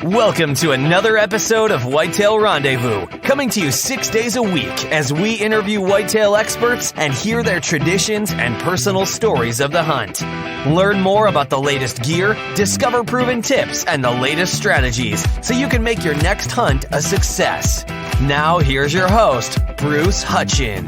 Welcome to another episode of Whitetail Rendezvous, coming to you 6 days a week as we interview whitetail experts and hear their traditions and personal stories of the hunt. Learn more about the latest gear, discover proven tips, and the latest strategies so you can make your next hunt a success. Now, here's your host, Bruce Hutchin.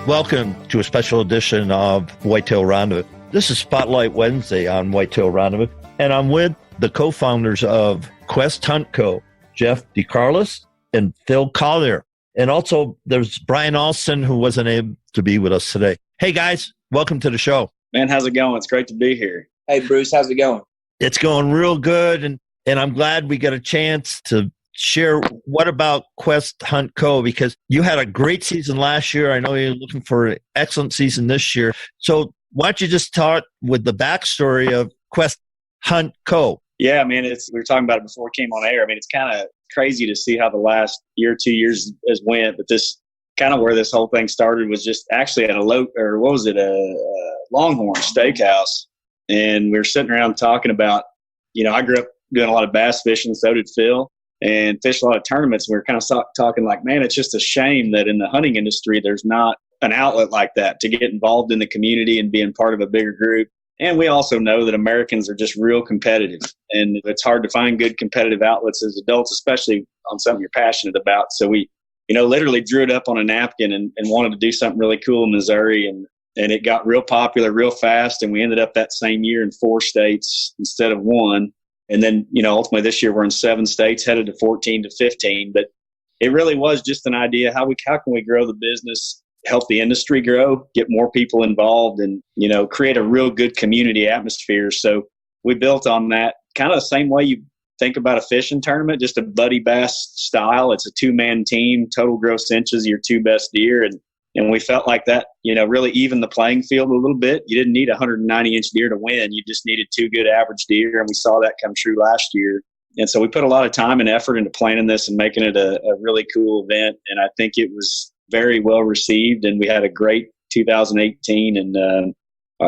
Welcome to a special edition of Whitetail Rendezvous. This is Spotlight Wednesday on Whitetail Rendezvous, and I'm with the co-founders of Quest Hunt Co., Jeff DeCarlis and Phil Collier. And also there's Brian Alston, who wasn't able to be with us today. Hey guys, welcome to the show. Man, how's it going? It's great to be here. Hey Bruce, how's it going? It's going real good, and I'm glad we get a chance to share what about Quest Hunt Co., because you had a great season last year. I know you're looking for an excellent season this year. So why don't you just start with the backstory of Quest Hunt Co.? Yeah, man, we were talking about it before it came on air. I mean, it's kind of crazy to see how the last year, 2 years has went, but this kind of where this whole thing started was just actually at a Longhorn Steakhouse. And we were sitting around talking about, I grew up doing a lot of bass fishing, so did Phil. And fished a lot of tournaments. We were kind of talking like, man, it's just a shame that in the hunting industry, there's not an outlet like that to get involved in the community and being part of a bigger group. And we also know that Americans are just real competitive, and it's hard to find good competitive outlets as adults, especially on something you're passionate about. So we, literally drew it up on a napkin and wanted to do something really cool in Missouri. And it got real popular real fast. And we ended up that same year in 4 states instead of 1. And then, ultimately this year we're in 7 states, headed to 14 to 15. But it really was just an idea, how can we grow the business, help the industry grow, get more people involved, and, create a real good community atmosphere. So we built on that kind of the same way you think about a fishing tournament, just a buddy bass style. It's a 2-man team, total gross inches, your 2 best deer. And we felt like that, really evened the playing field a little bit. You didn't need a 190-inch deer to win. You just needed 2 good average deer, and we saw that come true last year. And so we put a lot of time and effort into planning this and making it a really cool event. And I think it was very well received, and we had a great 2018. And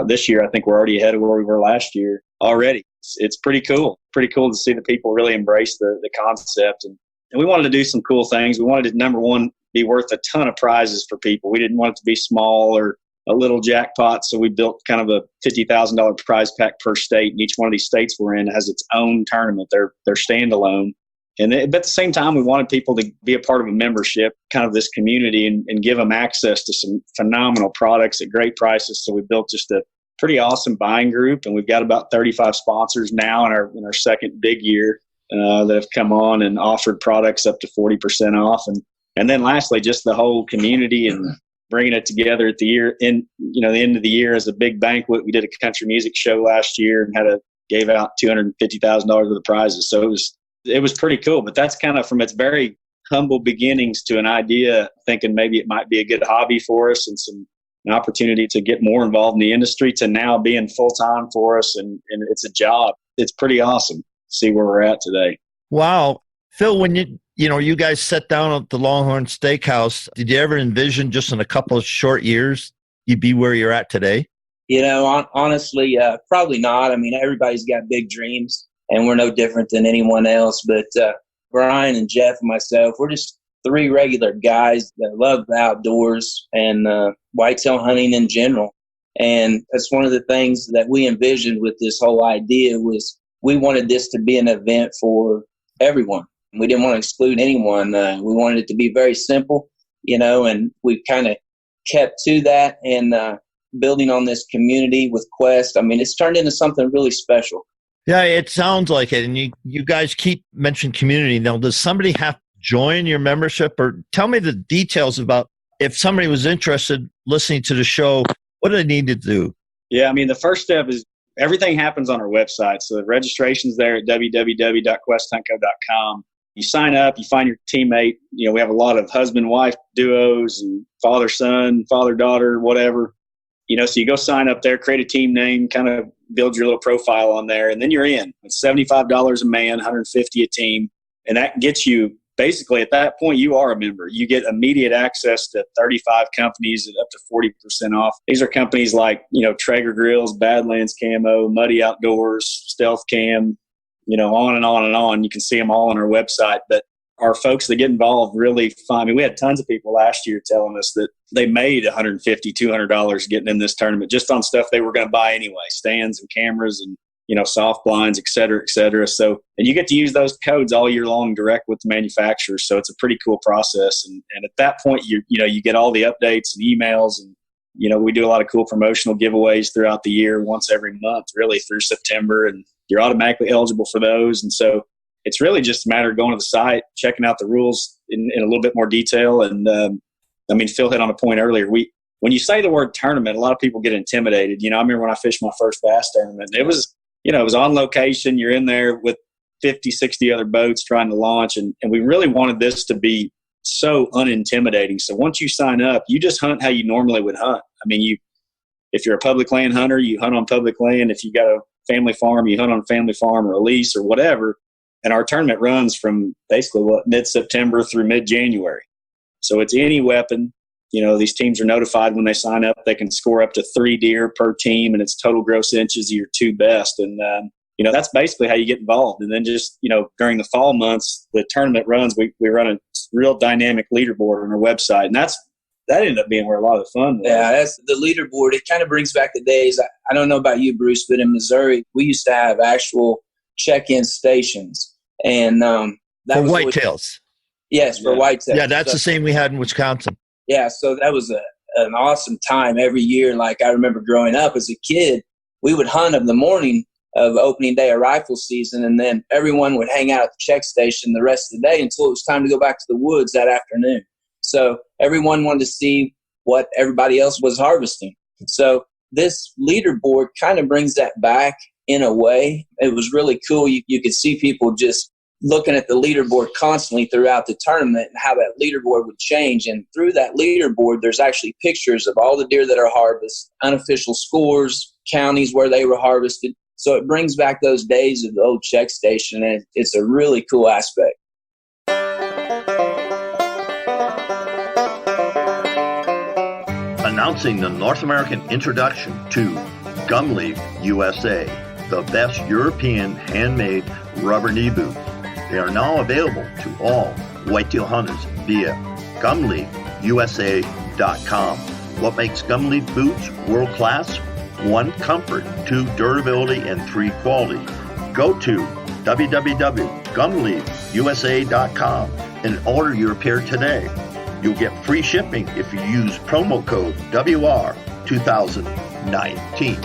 this year, I think we're already ahead of where we were last year already. It's pretty cool. Pretty cool to see the people really embrace the concept. And we wanted to do some cool things. We wanted to, number one, be worth a ton of prizes for people. We didn't want it to be small or a little jackpot, so we built kind of a $50,000 prize pack per state, and each one of these states we're in has its own tournament. They're standalone. But at the same time, we wanted people to be a part of a membership, kind of this community, and give them access to some phenomenal products at great prices. So we built just a pretty awesome buying group, and we've got about 35 sponsors now in our second big year that have come on and offered products up to 40% off. And then lastly, just the whole community and bringing it together at the end of the year as a big banquet. We did a country music show last year and gave out $250,000 worth of prizes. So it was pretty cool. But that's kind of from its very humble beginnings to an idea, thinking maybe it might be a good hobby for us and an opportunity to get more involved in the industry, to now being full time for us, and it's a job. It's pretty awesome to see where we're at today. Wow. Phil, when you guys sat down at the Longhorn Steakhouse, did you ever envision just in a couple of short years you'd be where you're at today? Honestly, probably not. I mean, everybody's got big dreams, and we're no different than anyone else. But Brian and Jeff and myself, we're just 3 regular guys that love the outdoors and whitetail hunting in general. And that's one of the things that we envisioned with this whole idea was we wanted this to be an event for everyone. We didn't want to exclude anyone. We wanted it to be very simple, and we kind of kept to that, and building on this community with Quest. I mean, it's turned into something really special. Yeah, it sounds like it. And you guys keep mentioning community. Now, does somebody have to join your membership, or tell me the details about if somebody was interested listening to the show, what do they need to do? Yeah, I mean, the first step is everything happens on our website. So the registration's there at www.questhuntco.com. You sign up, you find your teammate. We have a lot of husband-wife duos and father-son, father-daughter, whatever. So you go sign up there, create a team name, kind of build your little profile on there, and then you're in. It's $75 a man, $150 a team. And that gets you, basically at that point, you are a member. You get immediate access to 35 companies at up to 40% off. These are companies like, Traeger Grills, Badlands Camo, Muddy Outdoors, Stealth Cam, on and on and on. You can see them all on our website. But our folks that get involved really find, we had tons of people last year telling us that they made $150, $200 getting in this tournament just on stuff they were going to buy anyway, stands and cameras and, soft blinds, et cetera, et cetera. So, and you get to use those codes all year long direct with the manufacturers. So it's a pretty cool process. And at that point, you get all the updates and emails, and, we do a lot of cool promotional giveaways throughout the year, once every month, really through September, and you're automatically eligible for those. And so it's really just a matter of going to the site, checking out the rules in a little bit more detail. And Phil hit on a point earlier. When you say the word tournament, a lot of people get intimidated. I remember when I fished my first bass tournament, it was on location. You're in there with 50, 60 other boats trying to launch. And we really wanted this to be so unintimidating. So once you sign up, you just hunt how you normally would hunt. If you're a public land hunter, you hunt on public land. If you got a family farm, you hunt on a family farm or a lease or whatever. And our tournament runs from basically mid-September through mid-January. So it's any weapon. These teams are notified when they sign up. They can score up to 3 deer per team, and it's total gross inches of your 2 best. And, that's basically how you get involved. And then just, during the fall months, the tournament runs, we run a real dynamic leaderboard on our website. And that ended up being where a lot of the fun was. Yeah, that's the leaderboard. It kind of brings back the days. I don't know about you, Bruce, but in Missouri, we used to have actual check-in stations. And that for was whitetails. Yes, for whitetails. Yeah, that's the same we had in Wisconsin. Yeah, so that was an awesome time every year. Like I remember growing up as a kid, we would hunt of the morning of opening day of rifle season, and then everyone would hang out at the check station the rest of the day until it was time to go back to the woods that afternoon. So everyone wanted to see what everybody else was harvesting. So this leaderboard kind of brings that back in a way. It was really cool. You could see people just looking at the leaderboard constantly throughout the tournament and how that leaderboard would change. And through that leaderboard, there's actually pictures of all the deer that are harvested, unofficial scores, counties where they were harvested. So it brings back those days of the old check station, and it's a really cool aspect. Announcing the North American introduction to Gumleaf USA, the best European handmade rubber knee boots. They are now available to all whitetail hunters via GumleafUSA.com. What makes Gumleaf boots world class? 1, comfort, 2, durability, and 3, quality. Go to www.gumleafusa.com and order your pair today. You'll get free shipping if you use promo code WR2019.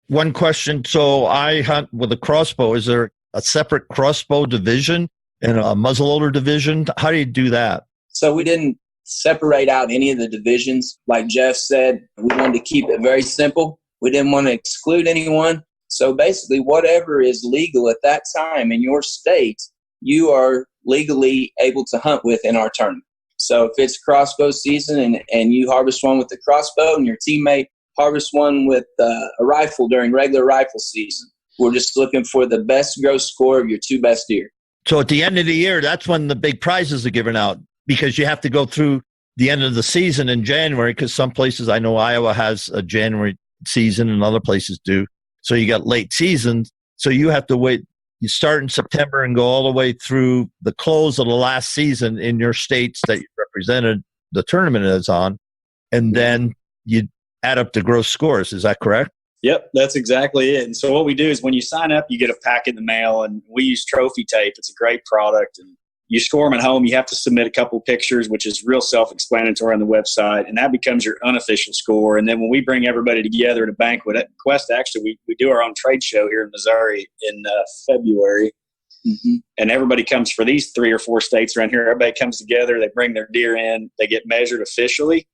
One question. So I hunt with a crossbow. Is there a separate crossbow division and a muzzleloader division? How do you do that? So we didn't separate out any of the divisions. Like Jeff said, we wanted to keep it very simple. We didn't want to exclude anyone. So basically, whatever is legal at that time in your state, you are legally able to hunt with in our tournament. So if it's crossbow season and you harvest one with the crossbow and your teammate harvests one with a rifle during regular rifle season, we're just looking for the best gross score of your 2 best deer. So at the end of the year, that's when the big prizes are given out, because you have to go through the end of the season in January, because some places, I know Iowa has a January season and other places do. So you got late seasons. So you have to wait. You start in September and go all the way through the close of the last season in your states that you represented the tournament is on. And then you add up the gross scores. Is that correct? Yep, that's exactly it. And so what we do is when you sign up, you get a packet in the mail, and we use trophy tape. It's a great product. And you score them at home. You have to submit a couple pictures, which is real self-explanatory on the website, and that becomes your unofficial score. And then when we bring everybody together at a banquet at Quest, actually, we do our own trade show here in Missouri in February. Mm-hmm. And everybody comes for these 3 or 4 states around here. Everybody comes together. They bring their deer in. They get measured officially.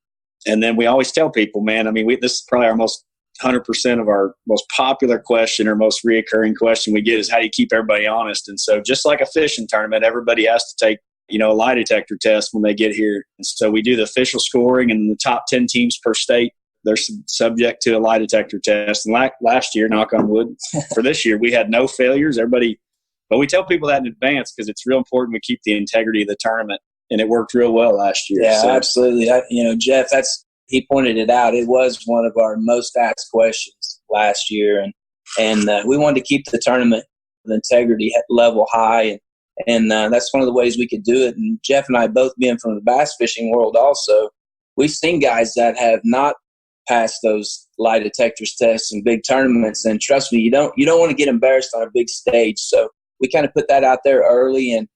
And then we always tell people, man, this is probably our most 100% of our most popular question or most reoccurring question we get is, how do you keep everybody honest? And so just like a fishing tournament, everybody has to take a lie detector test when they get here. And so we do the official scoring, and the top 10 teams per state, they're subject to a lie detector test. And last year, knock on wood, for this year, we had no failures. But we tell people that in advance because it's real important we keep the integrity of the tournament, and it worked real well last year. Yeah, so. Absolutely. Jeff, he pointed it out. It was one of our most asked questions last year, and we wanted to keep the tournament the integrity level high, and that's one of the ways we could do it. And Jeff and I, both being from the bass fishing world, also, we've seen guys that have not passed those lie detectors tests in big tournaments, and trust me, you don't want to get embarrassed on a big stage. So we kind of put that out there early, and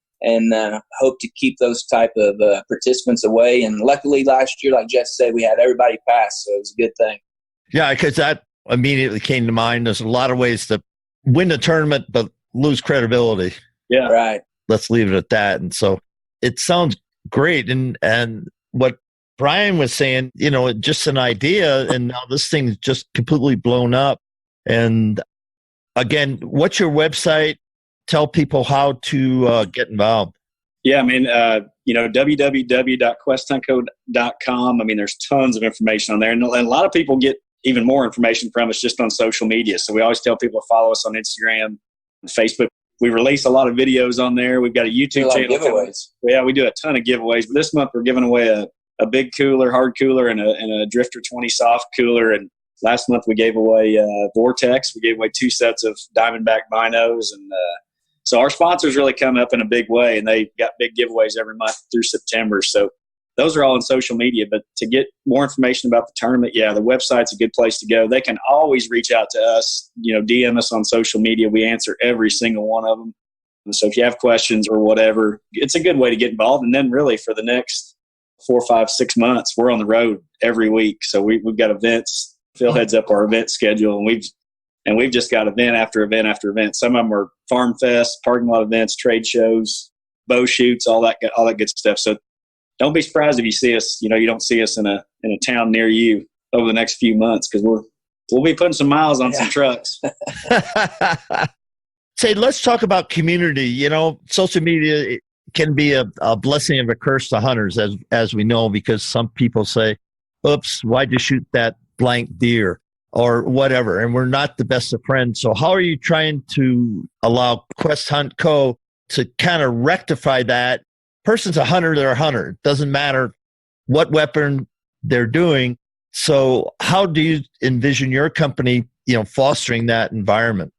hope to keep those type of participants away. And luckily last year, like Jeff said, we had everybody pass, so it was a good thing. Yeah, because that immediately came to mind. There's a lot of ways to win the tournament but lose credibility. Yeah, right. Let's leave it at that. And so it sounds great. And what Brian was saying, just an idea, and now this thing's just completely blown up. And again, what's your website? Tell people how to get involved. Yeah, www.questhuntco.com. There's tons of information on there. And a lot of people get even more information from us just on social media. So we always tell people to follow us on Instagram and Facebook. We release a lot of videos on there. We've got a YouTube channel. Giveaways. Yeah, we do a ton of giveaways. This month we're giving away a big cooler, hard cooler, and a Drifter 20 soft cooler. And last month we gave away Vortex. We gave away 2 sets of Diamondback binos. And so our sponsors really come up in a big way, and they got big giveaways every month through September. So those are all on social media. But to get more information about the tournament, yeah, the website's a good place to go. They can always reach out to us, DM us on social media. We answer every single one of them. And so if you have questions or whatever, it's a good way to get involved. And then really for the next 4, 5, 6 months, we're on the road every week. So we've got events. Phil heads up our event schedule, and we've just got event after event after event. Some of them are farm fest, parking lot events, trade shows, bow shoots, all that good stuff. So don't be surprised if you see us. You don't see us in a town near you over the next few months, because we'll be putting some miles on some trucks. Say, let's talk about community. Social media can be a blessing and a curse to hunters, as we know, because some people say, "Oops, why'd you shoot that blank deer?" or whatever, and we're not the best of friends. So how are you trying to allow Quest Hunt Co. to kind of rectify that? Person's a hunter, they're a hunter. It doesn't matter what weapon they're doing. So how do you envision your company, fostering that environment?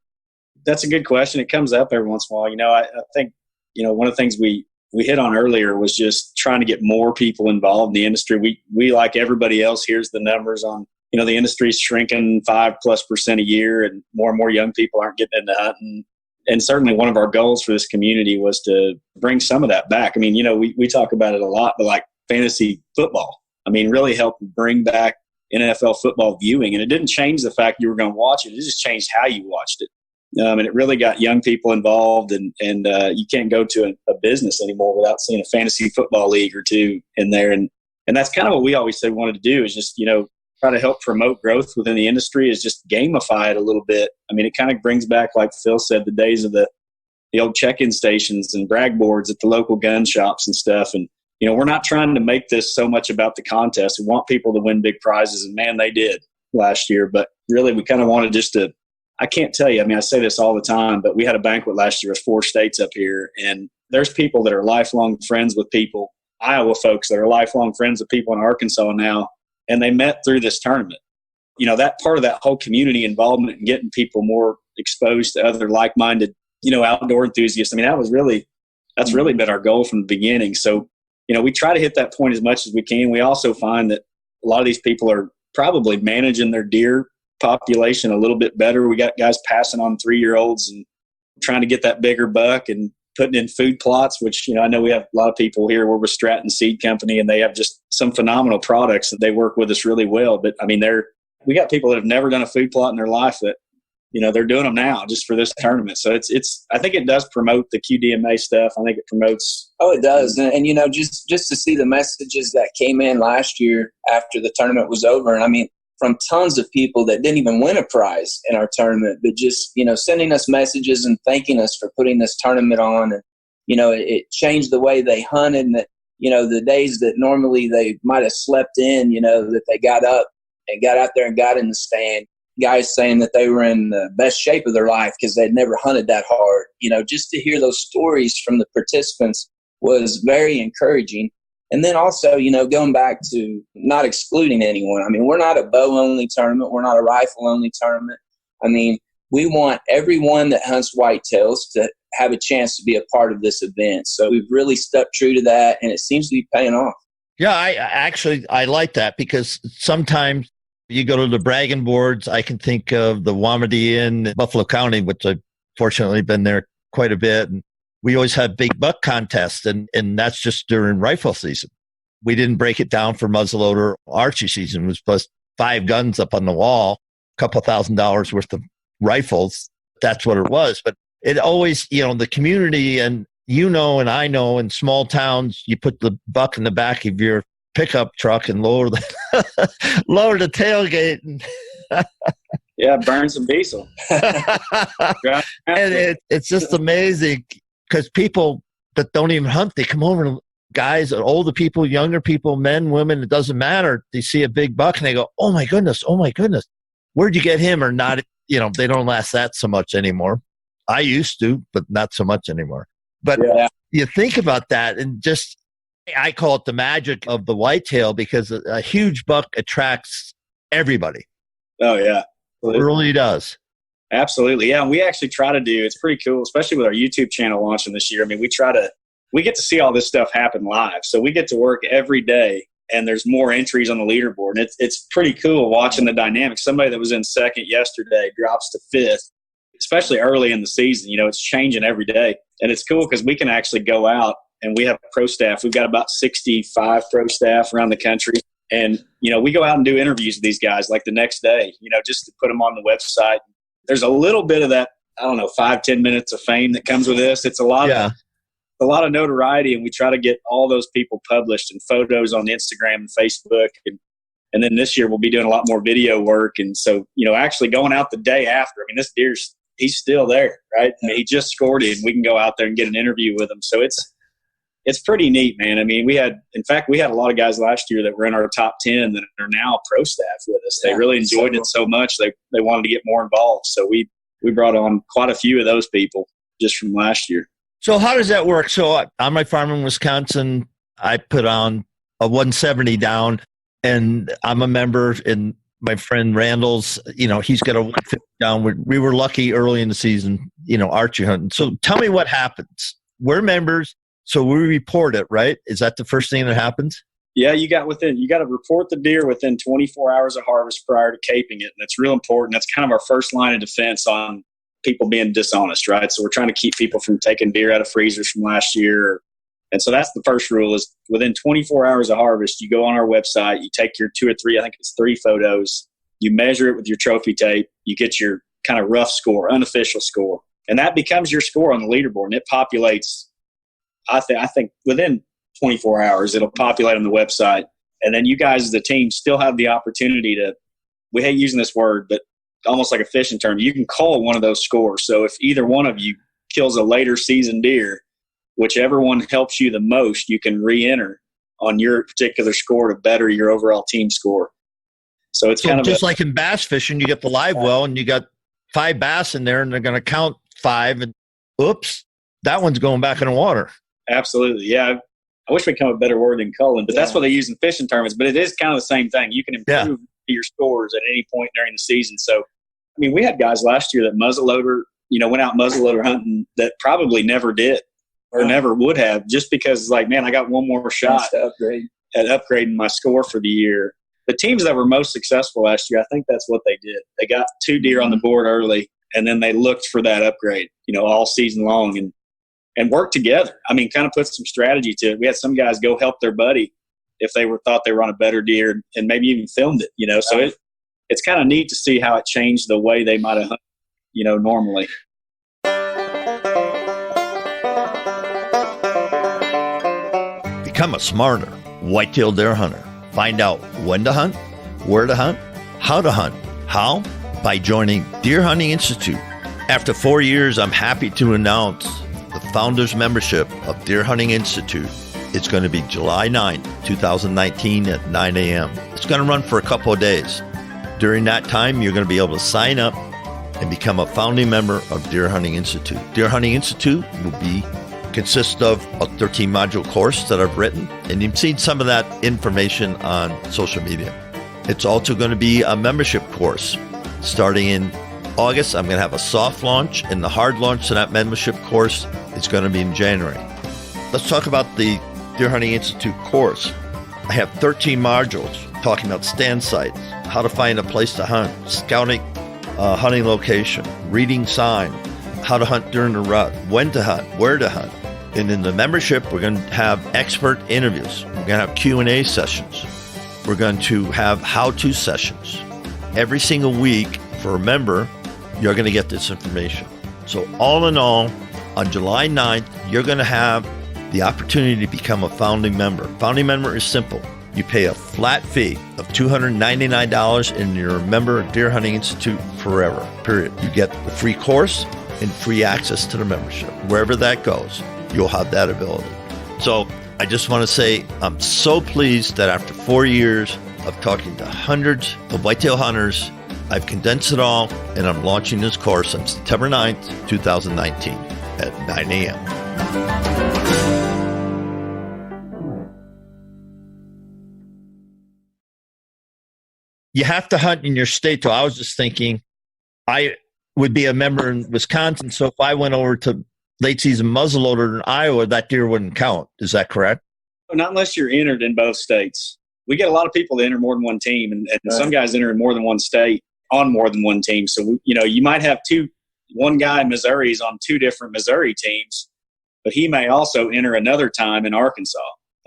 That's a good question. It comes up every once in a while. I think, one of the things we hit on earlier was just trying to get more people involved in the industry. We like everybody else, here's the numbers on, the industry's shrinking 5+% a year, and more young people aren't getting into hunting. And certainly one of our goals for this community was to bring some of that back. We talk about it a lot, but like fantasy football, really help bring back NFL football viewing. And it didn't change the fact you were going to watch it. It just changed how you watched it. And it really got young people involved, and you can't go to a business anymore without seeing a fantasy football league or two in there. And that's kind of what we always said we wanted to do, is just, try to help promote growth within the industry, is just gamify it a little bit. It kind of brings back, like Phil said, the days of the old check-in stations and brag boards at the local gun shops and stuff. And, we're not trying to make this so much about the contest. We want people to win big prizes, and man, they did last year. But really, we kind of wanted just to, I can't tell you, I say this all the time, but we had a banquet last year with 4 states up here, and there's people that are lifelong friends with people, Iowa folks that are lifelong friends with people in Arkansas now, and they met through this tournament. That part of that whole community involvement and getting people more exposed to other like-minded, outdoor enthusiasts. That's really been our goal from the beginning. So, we try to hit that point as much as we can. We also find that a lot of these people are probably managing their deer population a little bit better. We got guys passing on 3-year-olds and trying to get that bigger buck and putting in food plots, which, I know we have a lot of people here. We're with Stratton Seed Company, and they have just some phenomenal products that they work with us really well. But we got people that have never done a food plot in their life that, they're doing them now just for this tournament. So I think it does promote the QDMA stuff. I think it promotes. Oh, it does. And just to see the messages that came in last year after the tournament was over. And from tons of people that didn't even win a prize in our tournament, but just, sending us messages and thanking us for putting this tournament on. it changed the way they hunted, and that, the days that normally they might have slept in, that they got up and got out there and got in the stand. Guys saying that they were in the best shape of their life because they'd never hunted that hard. Just to hear those stories from the participants was very encouraging. And then also, going back to not excluding anyone. I mean, we're not a bow-only tournament. We're not a rifle-only tournament. I mean, we want everyone that hunts whitetails to have a chance to be a part of this event. So we've really stuck true to that, and it seems to be paying off. Yeah, I like that, because sometimes you go to the bragging boards. I can think of the Wamedy Inn in Buffalo County, which I've fortunately been there quite a bit. And we always have big buck contests, and that's just during rifle season. We didn't break it down for muzzleloader archery season. It was plus 5 guns up on the wall, a couple $1,000 worth of rifles. That's what it was. But it always, the community, and and I know in small towns, you put the buck in the back of your pickup truck and lower the tailgate. Yeah, burn some diesel. And it's just amazing, because people that don't even hunt, they come over, and guys, older people, younger people, men, women, it doesn't matter. They see a big buck and they go, oh my goodness, where'd you get him? Or not, they don't last that so much anymore. I used to, but not so much anymore. But you think about that, and just, I call it the magic of the whitetail, because a huge buck attracts everybody. Oh, yeah. It really does. Absolutely. Yeah. And we actually try to do, it's pretty cool, especially with our YouTube channel launching this year. I mean, we get to see all this stuff happen live. So we get to work every day, and there's more entries on the leaderboard. And it's pretty cool watching the dynamics. Somebody that was in second yesterday drops to fifth, especially early in the season. It's changing every day. And it's cool because we can actually go out, and we have pro staff. We've got about 65 pro staff around the country. And, we go out and do interviews with these guys like the next day, just to put them on the website. There's a little bit of that, 5-10 minutes of fame that comes with this. It's a lot of notoriety, and we try to get all those people published and photos on Instagram and Facebook. And then this year we'll be doing a lot more video work. And so, actually going out the day after, this deer's, he's still there, right? He just scored it, and we can go out there and get an interview with him. So it's pretty neat, man. We had a lot of guys last year that were in our top 10 that are now pro staff with us. They really enjoyed it so much, they wanted to get more involved. So we brought on quite a few of those people just from last year. So how does that work? So on my farm in Wisconsin, I put on a 170 down, and I'm a member, and my friend Randall's, he's got a 150 down. We were lucky early in the season, archery hunting. So tell me what happens. We're members, so we report it, right? Is that the first thing that happens? Yeah, you got to report the deer within 24 hours of harvest prior to caping it. And that's real important. That's kind of our first line of defense on people being dishonest, right? So we're trying to keep people from taking deer out of freezers from last year. And so that's the first rule, is within 24 hours of harvest, you go on our website, you take your 2 or 3, I think it's 3 photos, you measure it with your trophy tape, you get your kind of rough score, unofficial score. And that becomes your score on the leaderboard. And it populates, I think within 24 hours, it'll populate on the website. And then you guys as a team still have the opportunity to, we hate using this word, but almost like a fishing term, you can call one of those scores. So if either one of you kills a later season deer, whichever one helps you the most, you can re-enter on your particular score to better your overall team score. So it's kind of just like in bass fishing, you get the live well, and you got 5 bass in there, and they're going to count 5, and oops, that one's going back in the water. Absolutely. Yeah. I wish we'd come up with a better word than culling, but that's what they use in fishing tournaments. But it is kind of the same thing. You can improve your scores at any point during the season. So, we had guys last year that went out muzzleloader hunting that probably never did or never would have, just because I got one more shot at upgrading my score for the year. The teams that were most successful last year, I think that's what they did. They got 2 deer on the board early, and then they looked for that upgrade, all season long, and worked together. Kind of put some strategy to it. We had some guys go help their buddy if they thought they were on a better deer, and maybe even filmed it, So it's kind of neat to see how it changed the way they might have hunted, normally. Become a smarter whitetail deer hunter. Find out when to hunt, where to hunt, how to hunt. How? By joining Deer Hunting Institute. After 4 years, I'm happy to announce the founders membership of Deer Hunting Institute. It's going to be July 9th, 2019 at 9 a.m. It's going to run for a couple of days. During that time, you're going to be able to sign up and become a founding member of Deer Hunting Institute. Deer Hunting Institute will consist of a 13-module course that I've written, and you've seen some of that information on social media. It's also going to be a membership course. Starting in August, I'm going to have a soft launch, and the hard launch to that membership course is going to be in January. Let's talk about the Deer Hunting Institute course. I have 13 modules talking about stand sites, how to find a place to hunt, scouting hunting location, reading sign, how to hunt during the rut, when to hunt, where to hunt. And in the membership, we're going to have expert interviews. We're going to have Q&A sessions. We're going to have how-to sessions. Every single week for a member, you're going to get this information. So all in all, on July 9th, you're going to have the opportunity to become a founding member. Founding member is simple. You pay a flat fee of $299 and you're a member of Deer Hunting Institute forever, period. You get the free course and free access to the membership. Wherever that goes, you'll have that ability. So I just want to say I'm so pleased that after 4 years of talking to hundreds of whitetail hunters, I've condensed it all and I'm launching this course on September 9th, 2019 at 9 a.m. You have to hunt in your state, though. I was just thinking I would be a member in Wisconsin, so if I went over to late season muzzleloader in Iowa, that deer wouldn't count. Is that correct? Not unless you're entered in both states. We get a lot of people that enter more than one team, and right. Some guys enter in more than one state on more than one team. So, you might have one guy in Missouri is on two different Missouri teams, but he may also enter another time in Arkansas.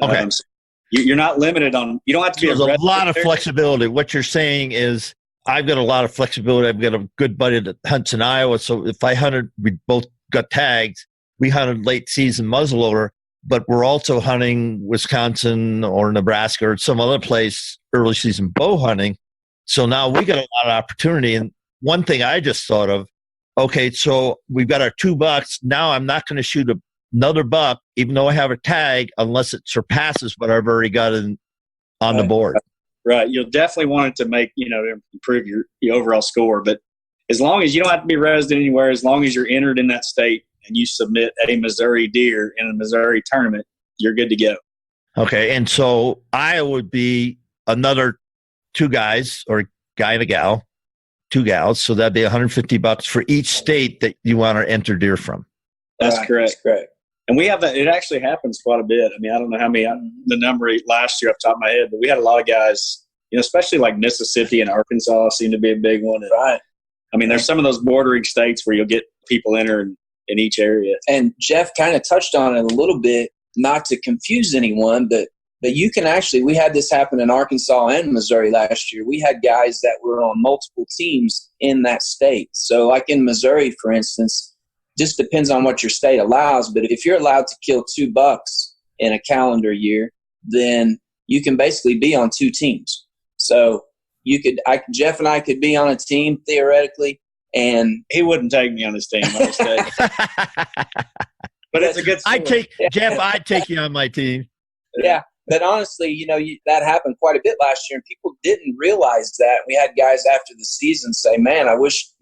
Okay. So you're not limited on, you don't have to be There's a lot of flexibility. What you're saying is I've got a lot of flexibility. I've got a good buddy that hunts in Iowa. So if I hunted, we both got tags. We hunted late season muzzleloader, but we're also hunting Wisconsin or Nebraska or some other place, early season bow hunting. So now we got a lot of opportunity. And one thing I just thought of, okay, so we've got our $2. Now I'm not going to shoot another buck, even though I have a tag, unless it surpasses what I've already got on the board. Right. You'll definitely want it to improve your overall score. But as long as you don't have to be resident anywhere, as long as you're entered in that state and you submit a Missouri deer in a Missouri tournament, you're good to go. Okay. And so Iowa would be another two guys or guy and a gal, two gals. So that'd be $150 for each state that you want to enter deer from. That's correct. That's correct. And we have that. It actually happens quite a bit. I mean, I don't know how many, the number last year off the top of my head, but we had a lot of guys, especially like Mississippi and Arkansas seem to be a big one. Right. I mean, there's some of those bordering states where you'll get people entering in each area. And Jeff kind of touched on it a little bit, not to confuse anyone, but you can actually, we had this happen in Arkansas and Missouri last year. We had guys that were on multiple teams in that state. So like in Missouri, for instance, just depends on what your state allows. But if you're allowed to kill $2 in a calendar year, then you can basically be on two teams. So Jeff and I could be on a team theoretically, and he wouldn't take me on his team. But it's a good story. Jeff, I'd take you on my team. Yeah. But honestly, that happened quite a bit last year, and people didn't realize that. We had guys after the season say, man, I wished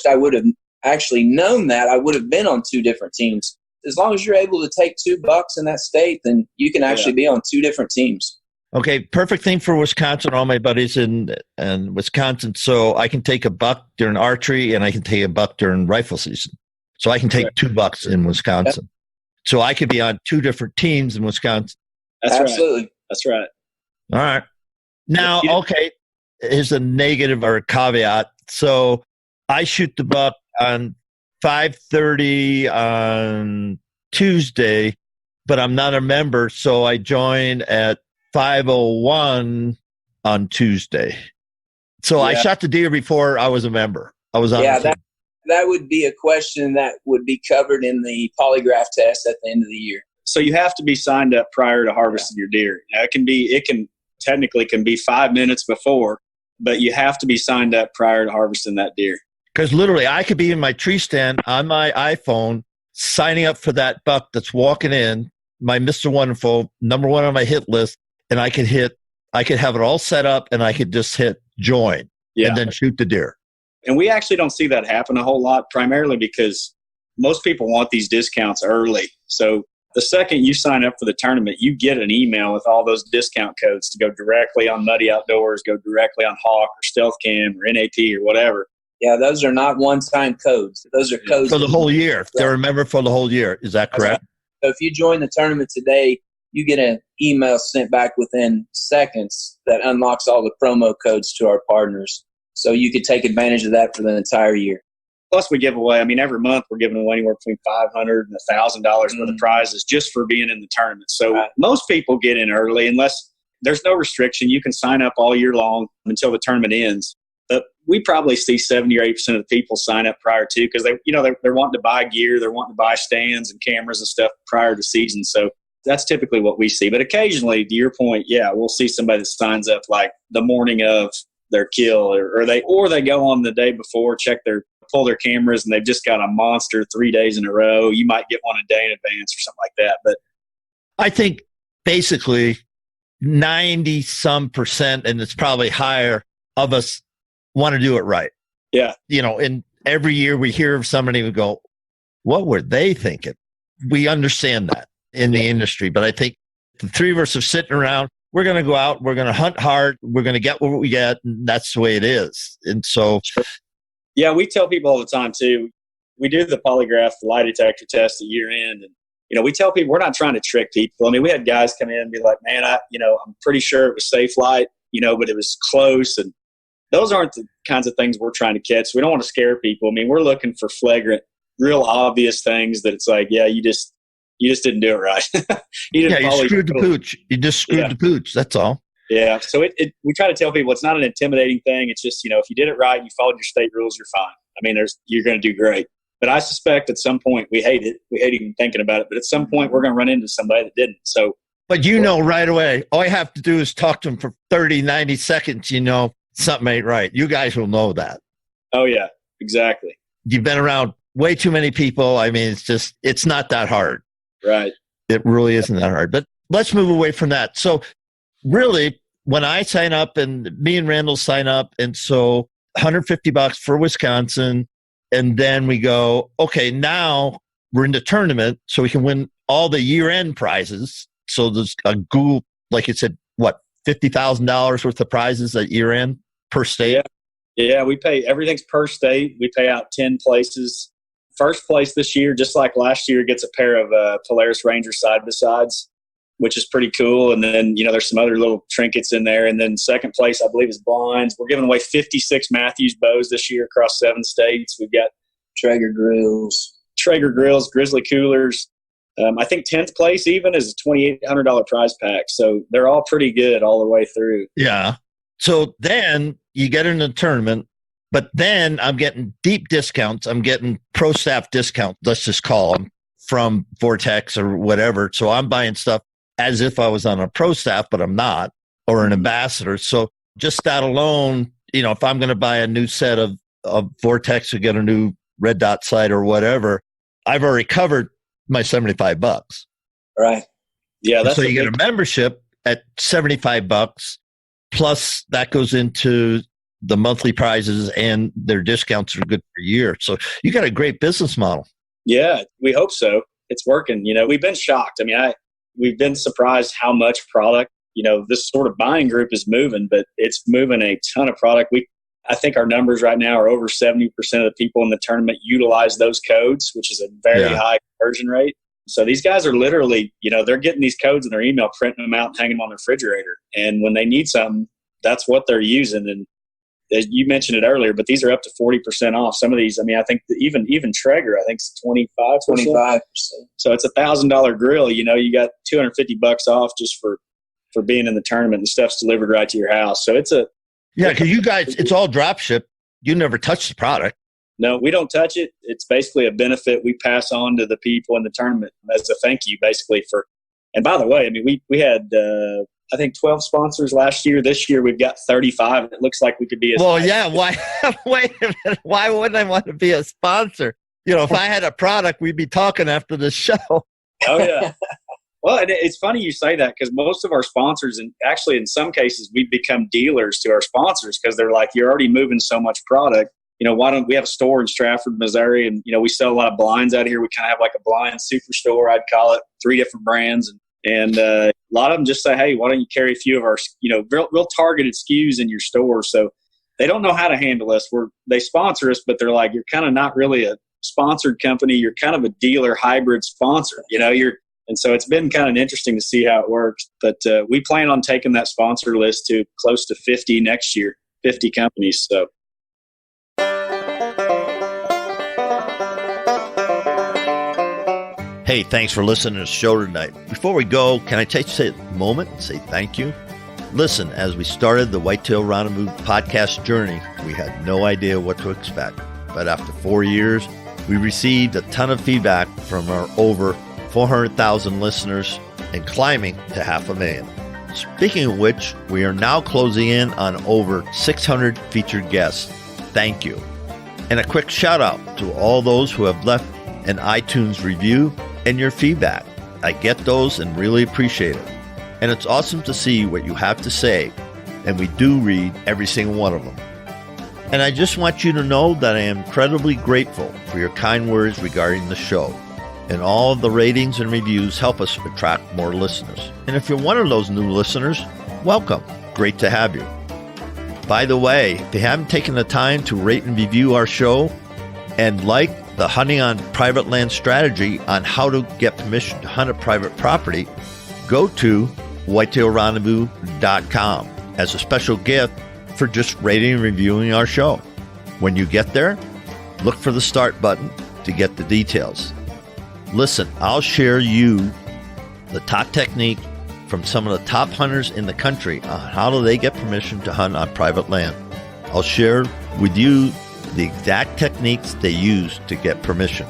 I would have actually known that. I would have been on two different teams. As long as you're able to take $2 in that state, then you can actually be on two different teams. Okay, perfect thing for Wisconsin. All my buddies in Wisconsin. So I can take a buck during archery and I can take a buck during rifle season. So I can take $2 in Wisconsin. Yep. So I could be on two different teams in Wisconsin. That's Absolutely. Right. That's right. All right. Now, okay, here's a negative or a caveat. So I shoot the buck on 5:30 on Tuesday, but I'm not a member, so I joined at 5:01 on Tuesday. So I shot the deer before I was a member. I was on. Yeah, that would be a question that would be covered in the polygraph test at the end of the year. So you have to be signed up prior to harvesting your deer. Now it can technically be 5 minutes before, but you have to be signed up prior to harvesting that deer. Because literally, I could be in my tree stand on my iPhone signing up for that buck that's walking in, my Mr. Wonderful, number one on my hit list, and I could have it all set up and I could just hit join and then shoot the deer. And we actually don't see that happen a whole lot, primarily because most people want these discounts early. So the second you sign up for the tournament, you get an email with all those discount codes to go directly on Muddy Outdoors, go directly on Hawk or Stealth Cam or NAP or whatever. Yeah, those are not one-time codes. Those are codes for the whole year. They're remembered for the whole year. Is that correct? So if you join the tournament today, you get an email sent back within seconds that unlocks all the promo codes to our partners. So you could take advantage of that for the entire year. Plus, we give away, every month we're giving away anywhere between $500 and $1,000 worth of prizes just for being in the tournament. So most people get in early unless there's no restriction. You can sign up all year long until the tournament ends. But we probably see 70 or 80% of the people sign up prior to because they're wanting to buy gear. They're wanting to buy stands and cameras and stuff prior to season. So that's typically what we see. But occasionally, to your point, we'll see somebody that signs up like the morning of their kill or they go on the day before, pull their cameras, and they've just got a monster 3 days in a row. You might get one a day in advance or something like that. But I think basically 90% and it's probably higher of us want to do it right. Yeah. And every year we hear of somebody who go, what were they thinking? We understand that in the industry, but I think the three of us are sitting around, we're going to go out, we're going to hunt hard, we're going to get what we get, and that's the way it is. And so... Yeah, we tell people all the time, too. We do the polygraph, the lie detector test at year end. And, we tell people we're not trying to trick people. We had guys come in and be like, man, I'm pretty sure it was safe light, but it was close. And those aren't the kinds of things we're trying to catch. We don't want to scare people. We're looking for flagrant, real obvious things that it's like, you just didn't do it right. you screwed the pooch. You just screwed the pooch. That's all. Yeah. So we try to tell people it's not an intimidating thing. It's just, if you did it right, you followed your state rules, you're fine. You're going to do great. But I suspect at some point we hate it. We hate even thinking about it. But at some point we're going to run into somebody that didn't. So, but right away, all I have to do is talk to them for 30, 90 seconds. Something ain't right. You guys will know that. Oh yeah, exactly. You've been around way too many people. It's not that hard. Right. It really isn't that hard. But let's move away from that. So really, when I sign up and me and Randall sign up, and so $150 for Wisconsin, and then we go, okay, now we're in the tournament, so we can win all the year-end prizes. So there's a Google, like you said, $50,000 worth of prizes at year-end per state? Yeah, we pay, everything's per state. We pay out 10 places. First place this year, just like last year, gets a pair of Polaris Ranger side-by-sides, which is pretty cool. And then, there's some other little trinkets in there. And then second place, I believe, is blinds. We're giving away 56 Matthews bows this year across 7 states. We've got Traeger grills, Grizzly coolers. I think 10th place even is a $2,800 prize pack. So they're all pretty good all the way through. Yeah. So then you get in the tournament, but then I'm getting deep discounts. I'm getting pro staff discounts, let's just call them, from Vortex or whatever. So I'm buying stuff as if I was on a pro staff, but I'm not, or an ambassador. So just that alone, if I'm going to buy a new set of Vortex or get a new red dot sight or whatever, I've already covered my $75. Right. Yeah. That's so you get a membership at $75, plus that goes into the monthly prizes, and their discounts are good for a year. So you got a great business model. Yeah, we hope so. It's working. We've been shocked. We've been surprised how much product, this sort of buying group is moving, but it's moving a ton of product. I think our numbers right now are over 70% of the people in the tournament utilize those codes, which is a very high conversion rate. So these guys are literally, they're getting these codes in their email, printing them out and hanging them on their refrigerator. And when they need something, that's what they're using. And as you mentioned it earlier, but these are up to 40% off. Some of these, I think even Traeger, I think it's 25%. So it's $1,000 grill. You got $250 off just for being in the tournament, and stuff's delivered right to your house. So it's because you guys, it's all drop ship. You never touch the product. No, we don't touch it. It's basically a benefit we pass on to the people in the tournament as a thank you, basically for. And by the way, we had. I think 12 sponsors last year. This year we've got 35. It looks like we could be Why? Wait a minute. Why wouldn't I want to be a sponsor? If I had a product, we'd be talking after the show. Oh, yeah. Well, and it's funny you say that because most of our sponsors, and actually in some cases, we've become dealers to our sponsors because they're like, you're already moving so much product. Why don't we have a store in Stratford, Missouri, and, we sell a lot of blinds out here. We kind of have like a blind superstore, I'd call it, 3 different brands. And a lot of them just say, hey, why don't you carry a few of our, real targeted SKUs in your store? So they don't know how to handle us. They sponsor us, but they're like, you're kind of not really a sponsored company. You're kind of a dealer hybrid sponsor, and so it's been kind of interesting to see how it works. But we plan on taking that sponsor list to close to 50 next year, 50 companies. So. Hey, thanks for listening to the show tonight. Before we go, can I take a moment and say thank you? Listen, as we started the Whitetail Rendezvous podcast journey, we had no idea what to expect. But after 4 years, we received a ton of feedback from our over 400,000 listeners and climbing to 500,000. Speaking of which, we are now closing in on over 600 featured guests. Thank you. And a quick shout out to all those who have left an iTunes review and your feedback. I get those and really appreciate it. And it's awesome to see what you have to say, and we do read every single one of them. And I just want you to know that I am incredibly grateful for your kind words regarding the show. And all of the ratings and reviews help us attract more listeners. And if you're one of those new listeners, welcome. Great to have you. By the way, if you haven't taken the time to rate and review our show and like the Hunting on Private Land strategy on how to get permission to hunt a private property, go to whitetailrendezvous.com as a special gift for just rating and reviewing our show. When you get there, look for the start button to get the details. Listen, I'll share you the top technique from some of the top hunters in the country on how do they get permission to hunt on private land. I'll share with you the exact techniques they use to get permission.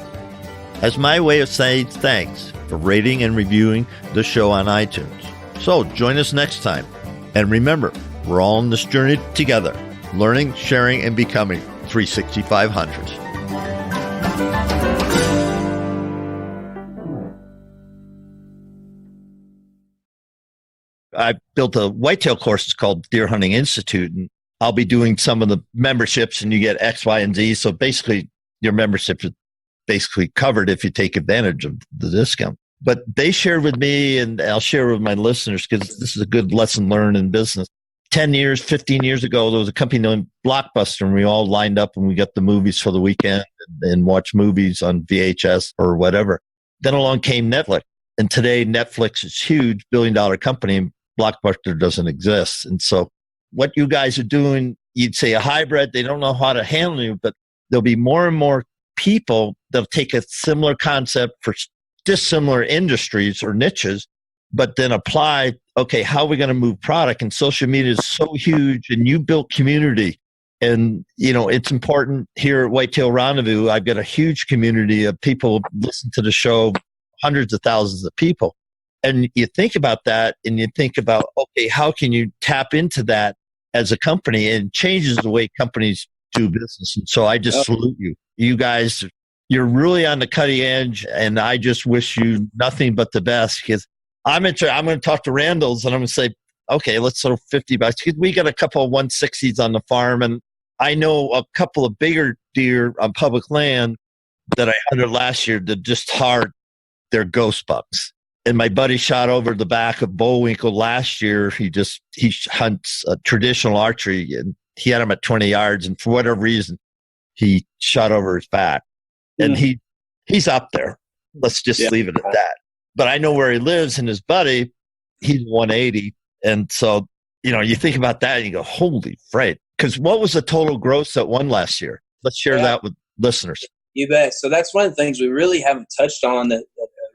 As my way of saying thanks for rating and reviewing the show on iTunes. So join us next time. And remember, we're all on this journey together, learning, sharing, and becoming 365 hunters. I built a whitetail course called Deer Hunting Institute, and I'll be doing some of the memberships, and you get X, Y, and Z. So basically, your membership is basically covered if you take advantage of the discount. But they shared with me, and I'll share with my listeners because this is a good lesson learned in business. 10 years, 15 years ago, there was a company named Blockbuster, and we all lined up and we got the movies for the weekend and watched movies on VHS or whatever. Then along came Netflix. And today, Netflix is huge, billion-dollar company, and Blockbuster doesn't exist. And so what you guys are doing, you'd say a hybrid, they don't know how to handle you, but there'll be more and more people that'll take a similar concept for dissimilar industries or niches, but then apply, okay, how are we going to move product? And social media is so huge, and you built community. And, it's important here at Whitetail Rendezvous. I've got a huge community of people listen to the show, hundreds of thousands of people. And you think about that, and you think about, okay, how can you tap into that as a company? And it changes the way companies do business. And so I just salute you. You guys, you're really on the cutting edge, and I just wish you nothing but the best, because I'm going to talk to Randall's, and I'm going to say, okay, let's throw $50. We got a couple of 160s on the farm, and I know a couple of bigger deer on public land that I hunted last year that just they're ghost bucks. And my buddy shot over the back of Bullwinkle last year. He hunts traditional archery, and he had him at 20 yards. And for whatever reason, he shot over his back. And he's up there. Let's just leave it at that. But I know where he lives, and his buddy, he's 180. And so, you think about that and you go, holy freight. Because what was the total gross that won last year? Let's share that with listeners. You bet. So that's one of the things we really haven't touched on that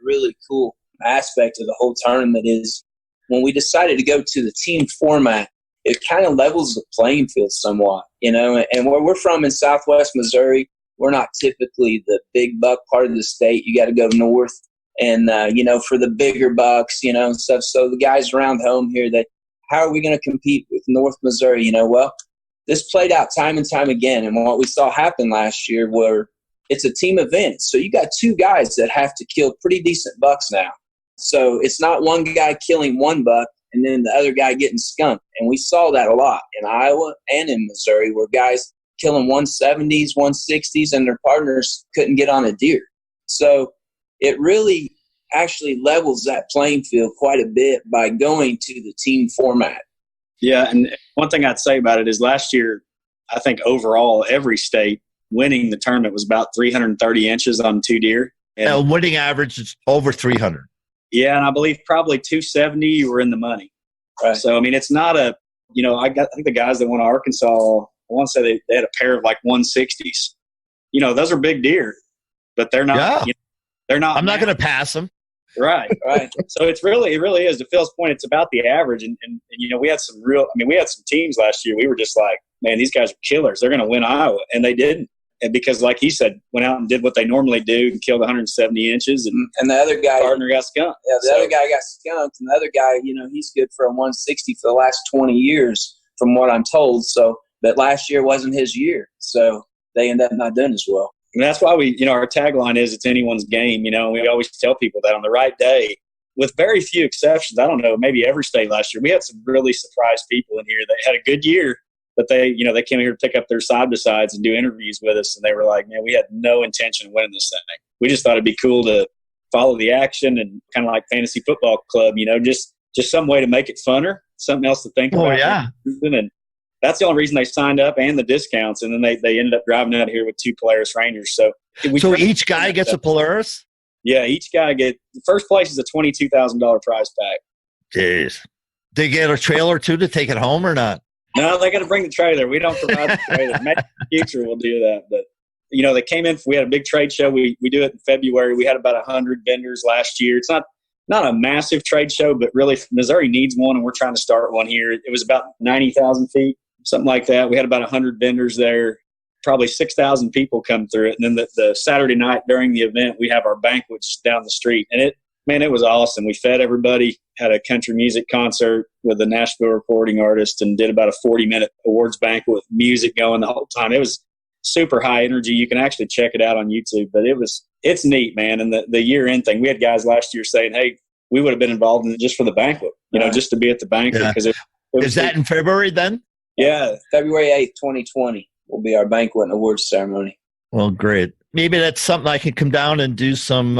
really cool aspect of the whole tournament is when we decided to go to the team format, it kind of levels the playing field somewhat, and where we're from in Southwest Missouri, we're not typically the big buck part of the state. You got to go north and, for the bigger bucks, and stuff. So the guys around home here how are we going to compete with North Missouri? Well, this played out time and time again. And what we saw happen last year were it's a team event. So you got two guys that have to kill pretty decent bucks now. So it's not one guy killing one buck and then the other guy getting skunked. And we saw that a lot in Iowa and in Missouri, where guys killing 170s, 160s, and their partners couldn't get on a deer. So it really actually levels that playing field quite a bit by going to the team format. Yeah, and one thing I'd say about it is last year, I think overall every state winning the tournament was about 330 inches on 2 deer. And winning average is over 300. Yeah, and I believe probably 270 you were in the money. Right. So, I mean, it's not a, I think the guys that won Arkansas, I want to say they had a pair of like 160s. Those are big deer, but they're not, they're not. I'm not going to pass them. Right. So it really is, to Phil's point, it's about the average. And we had some teams last year. We were just like, man, these guys are killers. They're going to win Iowa. And they didn't. And because, like he said, went out and did what they normally do and killed 170 inches. And the other guy, partner got skunked. Yeah, the other guy got skunked. And the other guy, he's good for a 160 for the last 20 years, from what I'm told. So, but last year wasn't his year. So they end up not doing as well. And that's why our tagline is it's anyone's game. And we always tell people that on the right day, with very few exceptions, I don't know, maybe every state last year, we had some really surprised people in here that had a good year, but they came here to pick up their side-by-sides and do interviews with us. And they were like, man, we had no intention of winning this thing. We just thought it'd be cool to follow the action and kind of like fantasy football club, just some way to make it funner, something else to think about. Oh, yeah. And that's the only reason they signed up, and the discounts. And then they ended up driving out of here with 2 Polaris Rangers. So each guy gets a Polaris? Yeah, each guy the first place is a $22,000 prize pack. Jeez. They get a trailer too to take it home or not? No, they got to bring the trailer. We don't provide the trailer. Maybe in the future we'll do that. But, they came in. We had a big trade show. We do it in February. We had about 100 vendors last year. It's not a massive trade show, but really Missouri needs one, and we're trying to start one here. It was about 90,000 feet, something like that. We had about 100 vendors there. Probably 6,000 people come through it. And then the Saturday night during the event, we have our banquet just down the street. And it was awesome. We fed everybody, had a country music concert with a Nashville recording artist, and did about a 40-minute awards banquet with music going the whole time. It was super high energy. You can actually check it out on YouTube, but it's neat, man. And the year-end thing, we had guys last year saying, hey, we would have been involved in it just for the banquet, just to be at the banquet. Because Is that in February then? Yeah. February 8th, 2020 will be our banquet and awards ceremony. Well, great. Maybe that's something I can come down and do some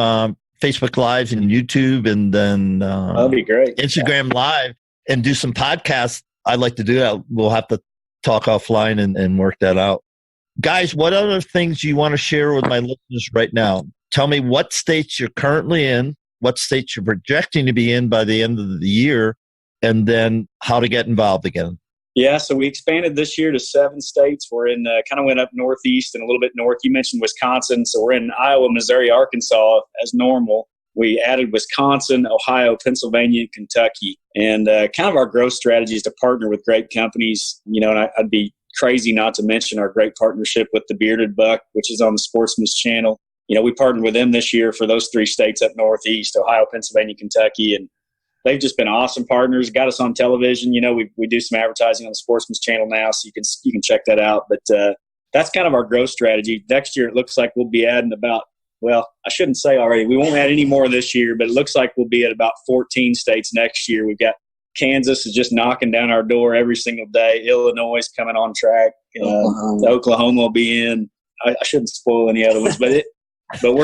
Facebook Lives and YouTube, and then that'd be great. Instagram Live, and do some podcasts. I'd like to do that. We'll have to talk offline and work that out. Guys, what other things you want to share with my listeners right now? Tell me what states you're currently in, what states you're projecting to be in by the end of the year, and then how to get involved again. Yeah, so we expanded this year to 7 states. We're in kind of went up northeast and a little bit north. You mentioned Wisconsin, so we're in Iowa, Missouri, Arkansas as normal. We added Wisconsin, Ohio, Pennsylvania, and Kentucky. And kind of our growth strategy is to partner with great companies. And I'd be crazy not to mention our great partnership with the Bearded Buck, which is on the Sportsman's Channel. We partnered with them this year for those 3 states up northeast, Ohio, Pennsylvania, Kentucky, and they've just been awesome partners. Got us on television. We do some advertising on the Sportsman's Channel now, so you can check that out. But that's kind of our growth strategy. Next year, it looks like we'll be adding about, well, I shouldn't say already. We won't add any more this year, but it looks like we'll be at about 14 states next year. We've got Kansas is just knocking down our door every single day. Illinois is coming on track. Oklahoma will be in. I shouldn't spoil any other ones, but we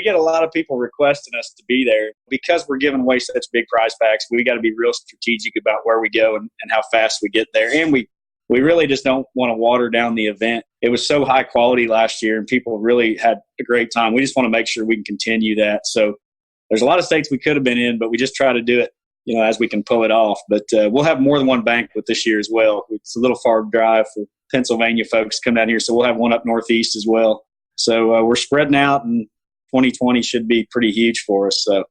get a lot of people requesting us to be there because we're giving away such big prize packs. We got to be real strategic about where we go and how fast we get there. And we really just don't want to water down the event. It was so high quality last year and people really had a great time. We just want to make sure we can continue that. So there's a lot of states we could have been in, but we just try to do it, as we can pull it off. But we'll have more than one banquet this year as well. It's a little far drive for Pennsylvania folks to come down here. So we'll have one up northeast as well. So we're spreading out, and 2020 should be pretty huge for us. So,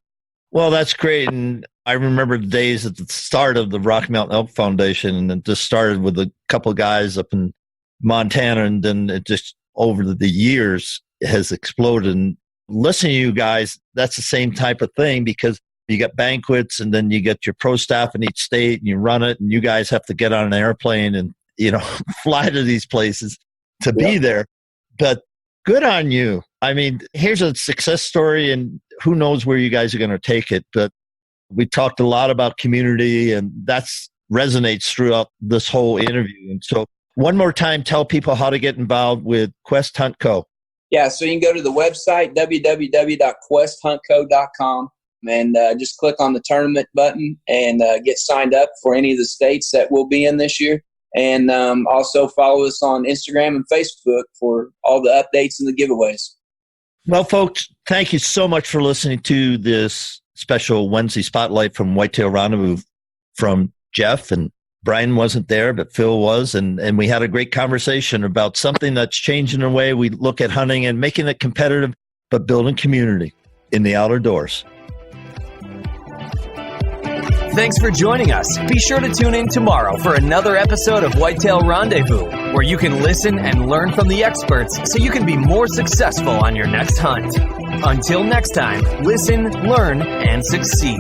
well, that's great. And I remember the days at the start of the Rocky Mountain Elk Foundation, and it just started with a couple of guys up in Montana, and then it just over the years has exploded. And listening to you guys, that's the same type of thing, because you got banquets, and then you get your pro staff in each state, and you run it, and you guys have to get on an airplane and fly to these places to be there. But Good on you. I mean, here's a success story, and who knows where you guys are going to take it. But we talked a lot about community, and that resonates throughout this whole interview. And so one more time, tell people how to get involved with Quest Hunt Co. Yeah, so you can go to the website, www.questhuntco.com, and just click on the tournament button and get signed up for any of the states that we'll be in this year. And also follow us on Instagram and Facebook for all the updates and the giveaways. Well, folks, thank you so much for listening to this special Wednesday Spotlight from Whitetail Rendezvous from Jeff. And Brian wasn't there, but Phil was. And we had a great conversation about something that's changing the way we look at hunting and making it competitive, but building community in the outdoors. Thanks for joining us. Be sure to tune in tomorrow for another episode of Whitetail Rendezvous, where you can listen and learn from the experts so you can be more successful on your next hunt. Until next time, listen, learn, and succeed.